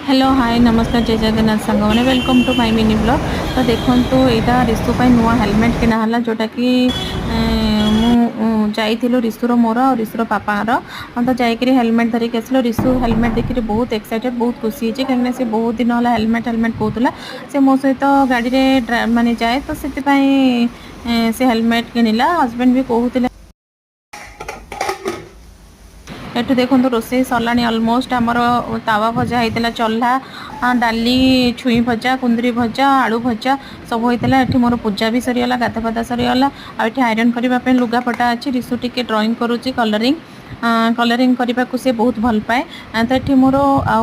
Hello hi नमस्कार जय जगन्नाथ सांग मैंने welcome to my mini blog. तो देखो यहाँ रिसु नुआ हेलमेट किना जोटा कि जाइलु रिसुर मोर और रिसुर पापार तो जाकि हेलमेट धरिक आसलो। रिसु हेलमेट देखिए बहुत एक्साइटेड बहुत खुशी है कहीं से बहुत दिन है हेलमेट हेलमेट कहूला से मो सहित गाड़ी में माने जाए तो से हेलमेट किनिला हजबैंड भी कहते एठु देखो रोसे सरला अलमोस्ट आमर तावा भजा होता चल्हा डाली छुई भजा कुंदरी भजा आलू भजा सब होता है। मोर पूजा भी सरीगला गाधपाधा सरीगला आठ आयरन करने लुगापटा अच्छी रिसु टिके ड्रॉइंग करुच्ची कलरिंग कलरिंग करने को सी बहुत भल पाए। तो ये मोर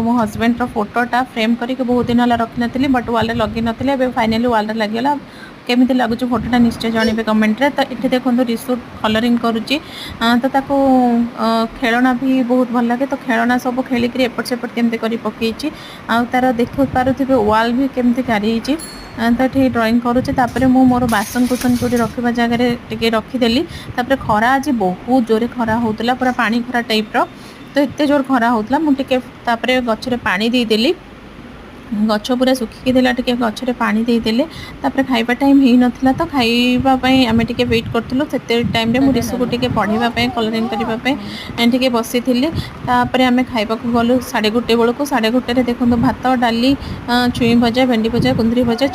मो हजबैंड फोटोटा फ्रेम करके बहुत दिन है रखी नी बट वाल लगे नी फाइनाली वाल लगे केमी लगुच फोटोटा निश्चय जनइबे कमेंट रे। तो ये देखो रिसु कलरिंग करुच्ची तो ताको खेलना भी बहुत भल लगे तो खेलना सब खेलिक एपट सेपट केमती कर पकई तार देख पारे वाल भी केमती गारी तो ये ड्रॉइंग करुचे मोर बासन कुसन को रखा जगह टे रखीदेली। खरा आज बहुत जोरे खरा होता पूरा पानी खरा टाइप रो तो एत जोर खरा होता मुझे गचरे पानी देदेली गछ पूरा सुखिकी देला टिके गछरे पानी देदेले खाइबा टाइम हो नाला तो खाइबापी आम टे वेट करूँ से टाइम मु रिसु को टिके पढ़ाई कलरिंग करने टिके बसी थी। आम खाइबा गलु 1:30 बेलू 1:30 देखो भात डाली छुई भजा भेंडी भजा कुंदरी भजा